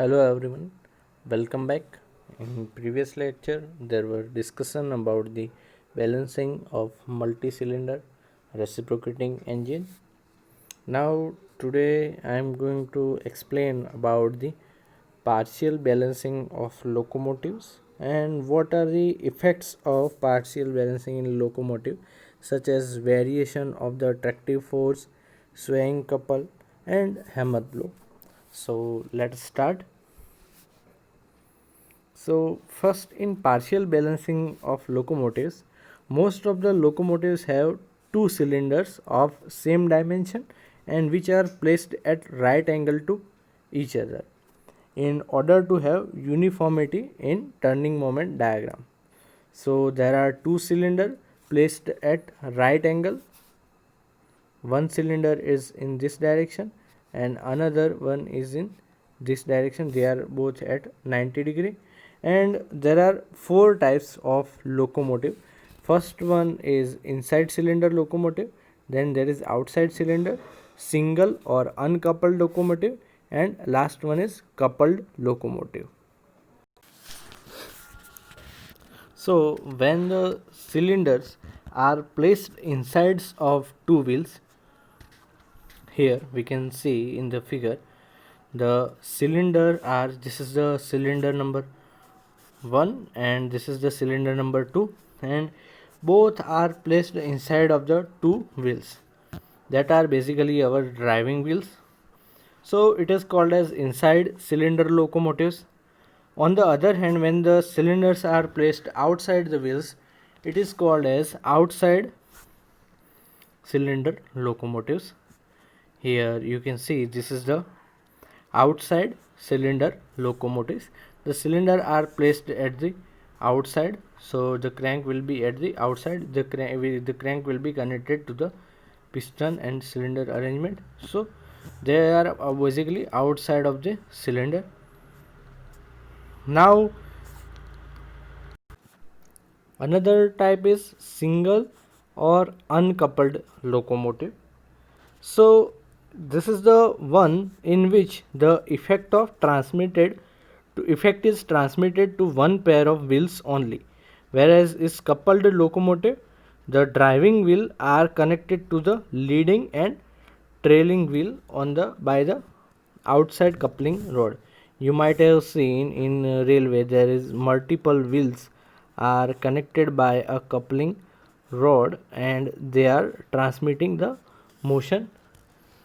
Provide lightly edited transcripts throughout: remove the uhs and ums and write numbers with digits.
Hello everyone, welcome back. In previous lecture, there were discussion about the balancing of multi-cylinder reciprocating engine. Now today I am going to explain about the partial balancing of locomotives and what are the effects of partial balancing in locomotive, such as variation of the attractive force, swaying couple and hammer blow. So let's start. So first, in partial balancing of locomotives, most of the locomotives have two cylinders of same dimension and which are placed at right angle to each other in order to have uniformity in turning moment diagram. So there are two cylinders placed at right angle. One cylinder is in this direction and another one is in this direction. They are both at 90 degree, and there are four types of locomotive. First one is inside cylinder locomotive, then there is outside cylinder, single or uncoupled locomotive, and last one is coupled locomotive. So when the cylinders are placed insides of two wheels, here we can see in the figure the cylinder are, this is the cylinder number 1 and this is the cylinder number 2, and both are placed inside of the two wheels that are basically our driving wheels. So it is called as inside cylinder locomotives. On the other hand, when the cylinders are placed outside the wheels, it is called as outside cylinder locomotives. Here you can see this is the outside cylinder locomotives. The cylinder are placed at the outside, so the crank will be at the outside. The crank will be connected to the piston and cylinder arrangement, so they are basically outside of the cylinder. Now another type is single or uncoupled locomotive. So this is the one in which the effect is transmitted to one pair of wheels only, whereas is coupled locomotive, the driving wheel are connected to the leading and trailing wheel on the by the outside coupling rod. You might have seen in railway there is multiple wheels are connected by a coupling rod and they are transmitting the motion.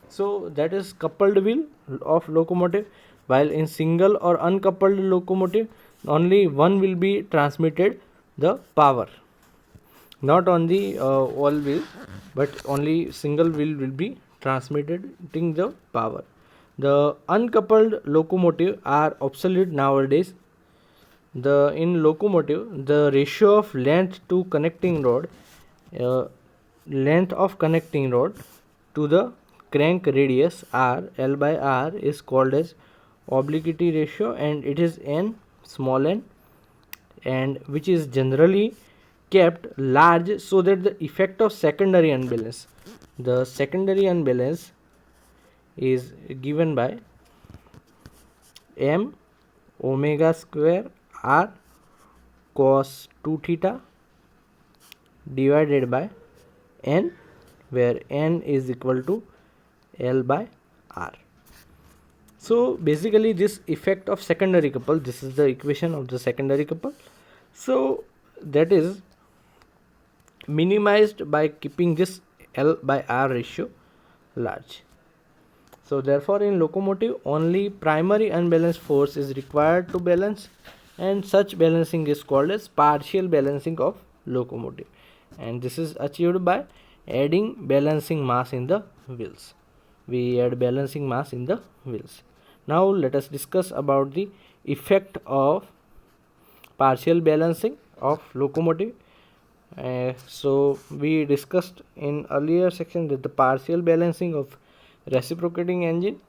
So that is coupled wheel of locomotive, while in single or uncoupled locomotive only one will be transmitted the power, not on the all wheel, but only single wheel will be transmitting the power. The uncoupled locomotive are obsolete nowadays. The in locomotive the ratio of uh, length of connecting rod to the crank radius r l by r is called as obliquity ratio, and it is n small n, and which is generally kept large so that the effect of secondary unbalance, the secondary unbalance is given by m omega square r cos 2 theta divided by n, where n is equal to L by R. So basically this effect of secondary couple, this is the equation of the secondary couple. So that is minimized by keeping this L by R ratio large. So therefore in locomotive only primary unbalanced force is required to balance, and such balancing is called as partial balancing of locomotive, and this is achieved by adding balancing mass in the wheels. We add balancing mass in the wheels. Now let us discuss about the effect of partial balancing of locomotive. So we discussed in earlier section that the partial balancing of reciprocating engine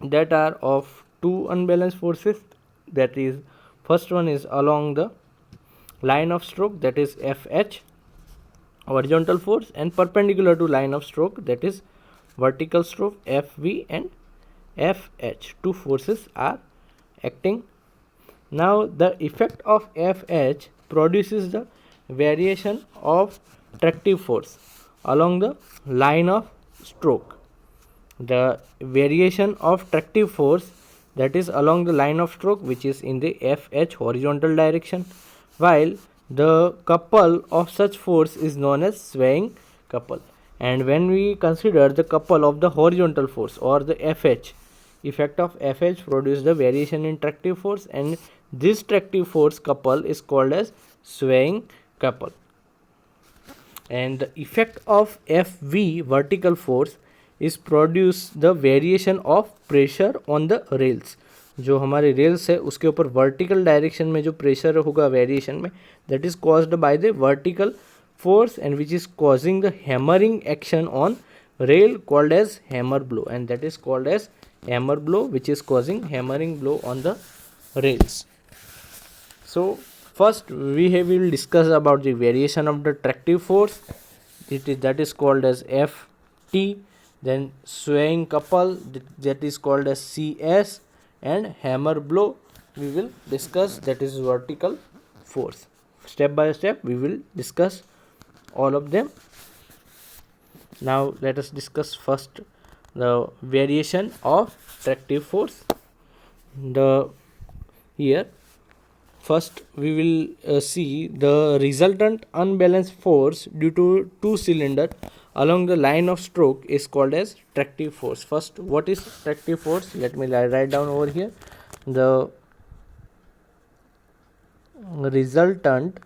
that are of two unbalanced forces, that is first one is along the line of stroke, that is FH horizontal force, and perpendicular to line of stroke, that is vertical stroke FV and FH. Two forces are acting. Now the effect of FH produces the variation of tractive force along the line of stroke. The variation of tractive force that is along the line of stroke, which is in the FH horizontal direction, while the couple of such force is known as swaying couple. And when we consider the couple of the horizontal force or the FH, effect of FH produce the variation in tractive force, and this tractive force couple is called as swaying couple. And the effect of FV vertical force is produce the variation of pressure on the rails. जो हमारे rails है उसके ऊपर vertical direction में जो pressure होगा variation में, that is caused by the vertical force and which is causing the hammering action on rail called as hammer blow, and that is called as hammer blow, which is causing hammering blow on the rails. So first we will discuss about the variation of the tractive force. That is called as Ft. Then swaying couple, that is called as Cs, and hammer blow we will discuss, that is vertical force. Step by step we will discuss all of them. Now let us discuss first the variation of tractive force. Here first we will see the resultant unbalanced force due to two cylinder along the line of stroke is called as tractive force. First, what is tractive force? Let me write down over here. The resultant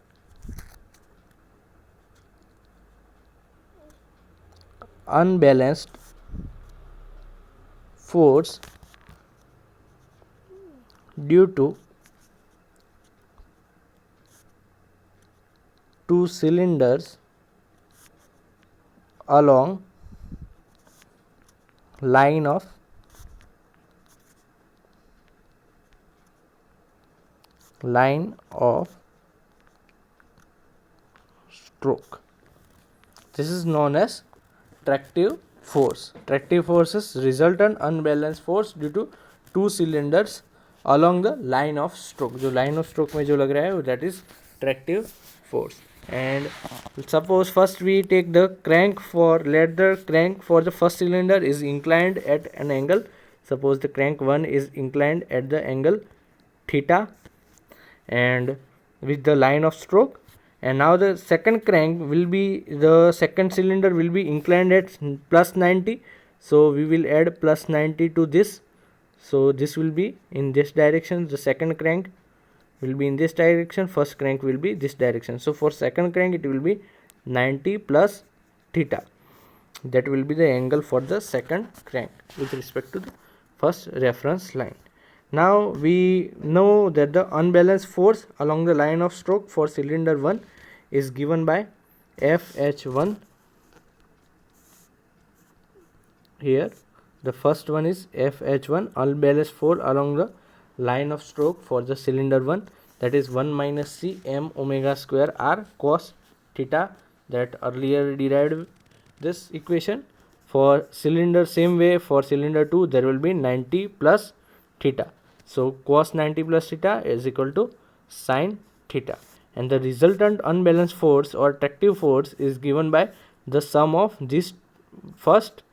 unbalanced force due to two cylinders along line of stroke. This is known as tractive force. Tractive force is resultant unbalanced force due to two cylinders along the line of stroke. जो line of stroke में जो लग रहा है that is tractive force. And suppose first we take the crank let the crank for the first cylinder is inclined at an angle. Suppose the crank 1 is inclined at the angle theta and with the line of stroke, and now the second crank will be, the second cylinder will be inclined at plus 90, so we will add plus 90 to this, so this will be in this direction. The second crank will be in this direction, first crank will be this direction. So for second crank it will be 90 plus theta, that will be the angle for the second crank with respect to the first reference line. Now we know that the unbalanced force along the line of stroke for cylinder 1 is given by FH1. Here the first one is FH1, unbalanced force along the line of stroke for the cylinder 1, that is 1 minus C m omega square r cos theta, that earlier derived this equation. For cylinder, same way for cylinder 2 there will be 90 plus theta, so cos 90 plus theta is equal to sin theta, and the resultant unbalanced force or tractive force is given by the sum of this first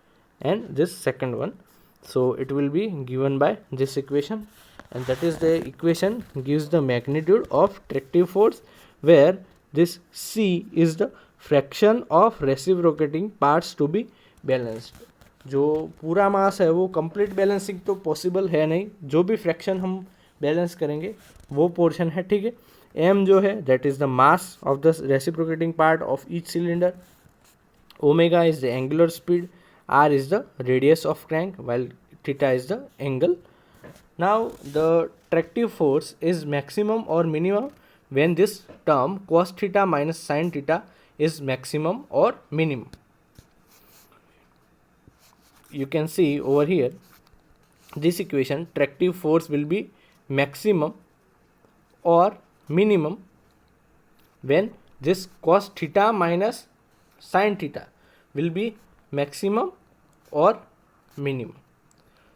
and this second one, so it will be given by this equation, and that is the equation gives the magnitude of tractive force, where this C is the fraction of reciprocating parts to be balanced. जो पूरा मास है वो complete balancing तो possible है नहीं, जो भी fraction हम बैलेंस करेंगे वो पोर्शन है, ठीक है. m जो है that is the mass of the reciprocating part of each cylinder, omega is the angular speed, r is the radius of crank, while theta is the angle. Now the tractive force is maximum or minimum when this term cos theta minus sin theta is maximum or minimum. You can see over here this equation, tractive force will be maximum or minimum when this cos theta minus sin theta will be maximum or minimum.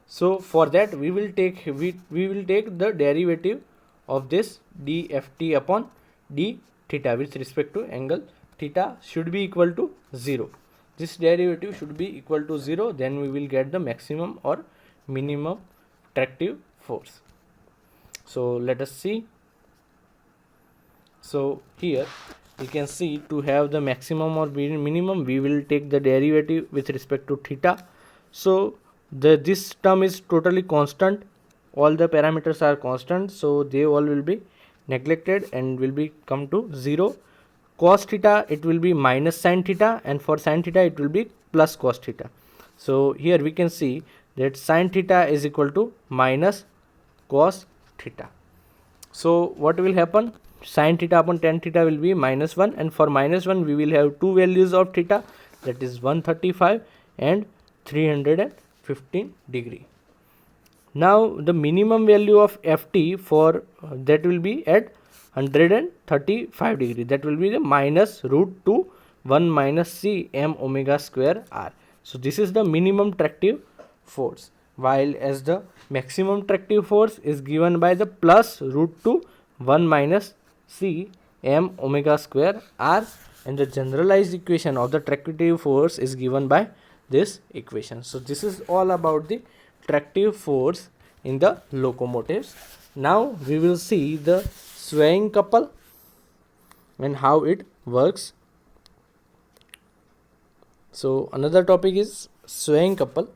So for that we will take the derivative of this dft upon d theta with respect to angle theta should be equal to 0. This derivative should be equal to 0, then we will get the maximum or minimum tractive force. So let us see. So here you can see, to have the maximum or minimum, we will take the derivative with respect to theta. So this term is totally constant, all the parameters are constant, so they all will be neglected and will be come to 0. Cos theta, it will be minus sin theta, and for sin theta it will be plus cos theta. So here we can see that sin theta is equal to minus cos theta. So what will happen? Sin theta upon tan theta will be minus 1, and for minus 1 we will have two values of theta, that is 135 and 315 degree. Now the minimum value of ft for that will be at 135 degree, that will be the minus root 2 1 minus c m omega square r. So this is the minimum tractive force, while as the maximum tractive force is given by the plus root 2 1 minus c m omega square r, and the generalized equation of the tractive force is given by this equation. So this is all about the tractive force in the locomotives. Now we will see the swaying couple and how it works. So another topic is swaying couple.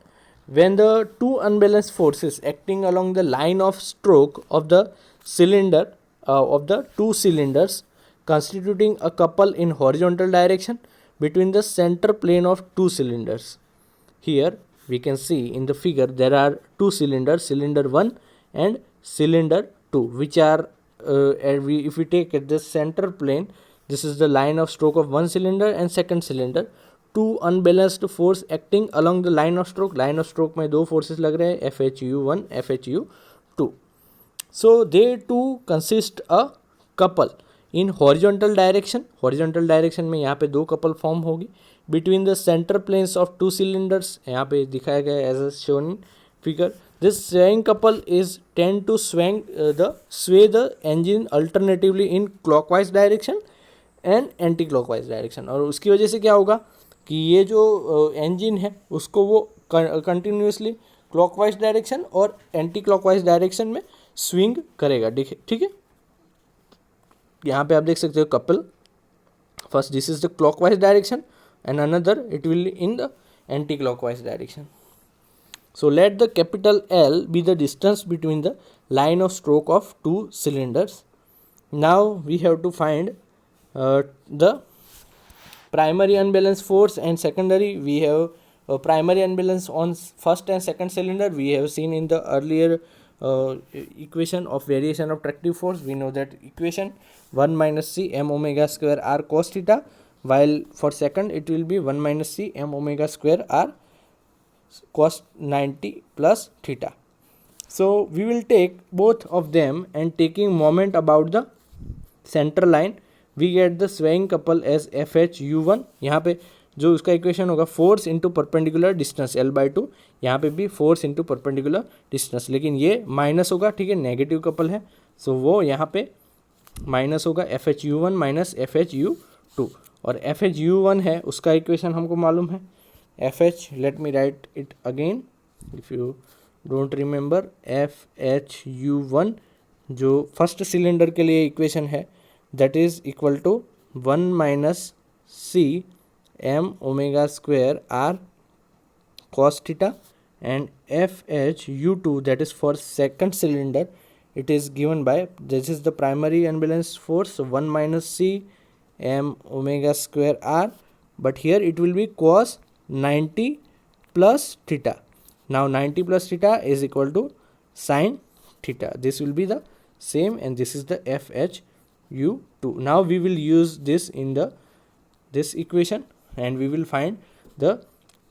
When the two unbalanced forces acting along the line of stroke of the cylinder of the two cylinders constituting a couple in horizontal direction between the center plane of two cylinders. Here we can see in the figure there are two cylinders, cylinder 1 and cylinder 2, which are if we take at the center plane, this is the line of stroke of one cylinder and second cylinder. Two unbalanced force acting along the line of stroke में दो forces लग रहे हैं, FHU1 FHU2. So they two consist a couple in horizontal direction में यहाँ पे दो couple form होगी between the center planes of two cylinders, यहाँ पे दिखाया गया as a shown in figure. This swaying couple is tend to sway the engine alternatively in clockwise direction and anti clockwise direction, और उसकी वजह से क्या होगा कि ये जो इंजन है उसको वो कंटिन्यूसली क्लॉकवाइज डायरेक्शन और एंटी क्लॉकवाइज डायरेक्शन में स्विंग करेगा. ठीक है, यहाँ पे आप देख सकते हो couple, first this is the clockwise direction and another it will in the anti-clockwise direction. So let the capital L be the distance between the line of stroke of two cylinders. Now we have to find the primary unbalanced force and secondary. We have primary unbalance on first and second cylinder. We have seen in the earlier equation of variation of tractive force. We know that equation 1 minus c m omega square r cos theta, while for second it will be 1 minus c m omega square r cos 90 plus theta. So we will take both of them and taking moment about the center line, we get the swaying couple as FHU1. यहाँ पे जो उसका equation होगा force into perpendicular distance L/2, यहाँ पे भी force into perpendicular distance, लेकिन ये माइनस होगा. ठीक है, नेगेटिव कपल है, सो वो यहाँ पे माइनस होगा FHU1 माइनस FHU2, और FHU1 है उसका इक्वेशन हमको मालूम है FH, let me right it again if you don't remember. FHU1 जो फर्स्ट सिलेंडर के लिए इक्वेशन है that is equal to 1 minus c m omega square r cos theta, and FHU2 that is for second cylinder, it is given by, this is the primary unbalanced force, 1 minus c m omega square r, but here it will be cos 90 plus theta. Now 90 plus theta is equal to sin theta. This will be the same, and this is the FHU2. Now we will use this in this equation, and we will find the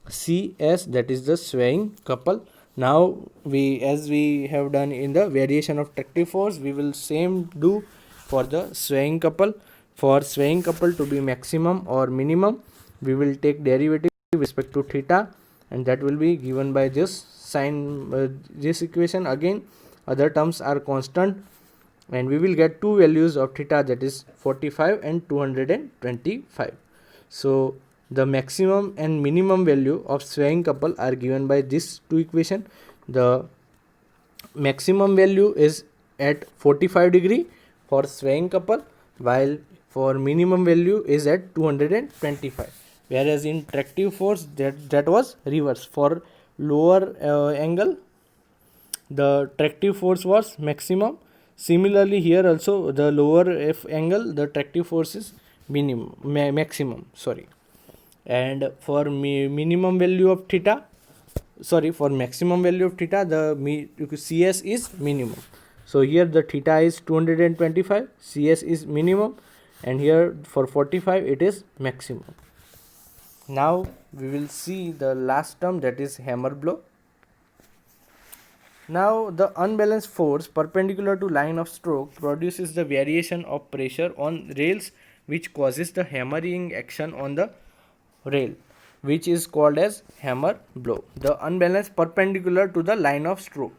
CS, that is the swaying couple. Now as we have done in the variation of tractive force, we will same do for the swaying couple. For swaying couple to be maximum or minimum, we will take derivative with respect to theta, and that will be given by this sign this equation again, other terms are constant, and we will get two values of theta, that is 45 and 225. So the maximum and minimum value of swaying couple are given by this two equation. The maximum value is at 45 degree for swaying couple, while for minimum value is at 225. Whereas in tractive force that was reverse. For lower angle, the tractive force was maximum. Similarly here also, the lower f angle, the tractive force is maximum, sorry. And for minimum value of theta, sorry, for maximum value of theta, the CS is minimum. So here the theta is 225, CS is minimum, and here for 45 it is maximum. Now we will see the last term, that is hammer blow. Now the unbalanced force perpendicular to line of stroke produces the variation of pressure on rails which causes the hammering action on the rail, which is called as hammer blow. The unbalanced perpendicular to the line of stroke,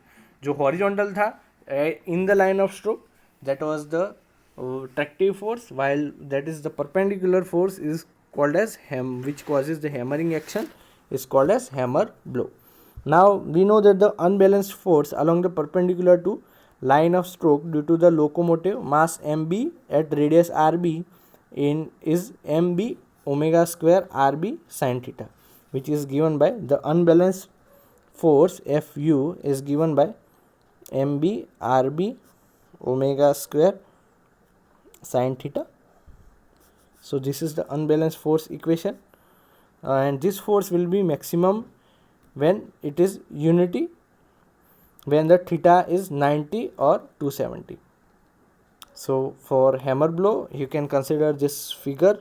जो horizontal था in the line of stroke, that was the tractive force, while that is the perpendicular force is called as which causes the hammering action, is called as hammer blow. Now we know that the unbalanced force along the perpendicular to line of stroke due to the locomotive mass mb at radius rb is mb omega square rb sin theta, which is given by the unbalanced force fu is given by mb rb omega square sin theta. So this is the unbalanced force equation, and this force will be maximum when it is unity, when the theta is 90 or 270. So for hammer blow you can consider this figure.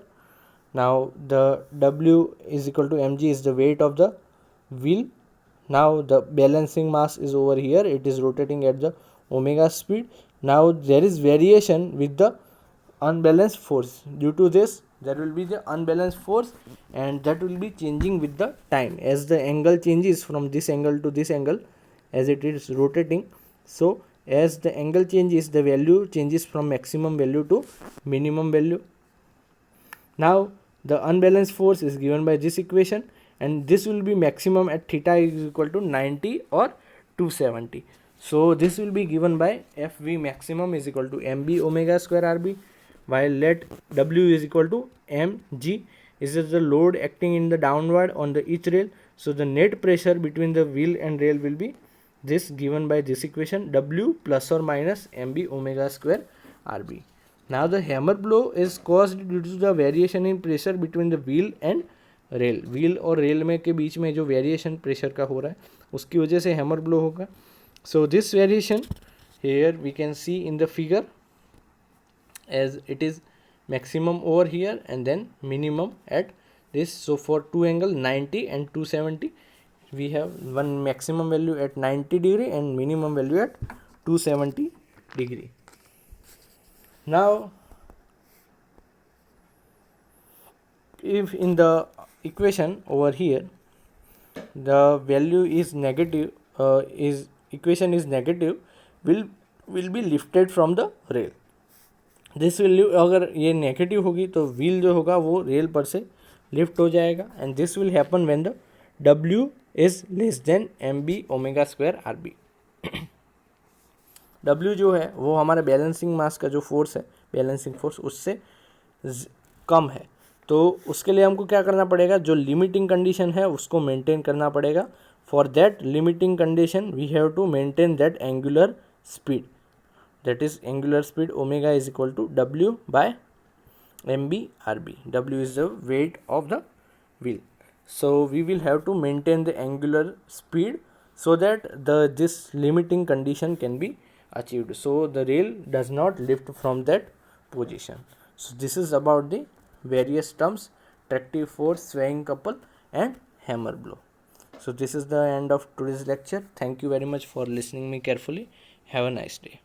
Now the W is equal to mg is the weight of the wheel. Now the balancing mass is over here, it is rotating at the omega speed. Now there is variation with the unbalanced force. Due to this there will be the unbalanced force, and that will be changing with the time as the angle changes from this angle to this angle as it is rotating. So as the angle changes, the value changes from maximum value to minimum value. Now the unbalanced force is given by this equation, and this will be maximum at theta is equal to 90 or 270. So this will be given by Fv maximum is equal to mb omega square rb, while let W is equal to mg is the load acting in the downward on the each rail. So the net pressure between the wheel and rail will be this, given by this equation, W plus or minus mb omega square rb. Now the hammer blow is caused due to the variation in pressure between the wheel and rail, wheel और rail में के बीच में जो variation pressure का हो रहा है उसकी वजह से हैमर ब्लो होगा. So this variation here we can see in the figure as it is maximum over here and then minimum at this. So for two angle 90 and 270 we have one maximum value at 90 degree and minimum value at 270 degree. Now if in the equation over here the value is negative, equation is negative, will be lifted from the rail. This value अगर ये negative होगी तो wheel जो होगा वो rail पर से lift हो जाएगा, and this will happen when the W is less than mb omega square rb. W जो है वो हमारे बैलेंसिंग मास का जो फोर्स है, बैलेंसिंग फोर्स, उससे कम है. तो उसके लिए हमको क्या करना पड़ेगा, जो लिमिटिंग कंडीशन है उसको मेंटेन करना पड़ेगा. For that limiting condition we have to maintain that angular speed, that is angular speed omega is equal to W by mb rb. W is the weight of the wheel. So we will have to maintain the angular speed so that this limiting condition can be achieved, so the rail does not lift from that position. So this is about the various terms: tractive force, swaying couple and hammer blow. So this is the end of today's lecture. Thank you very much for listening me carefully. Have a nice day.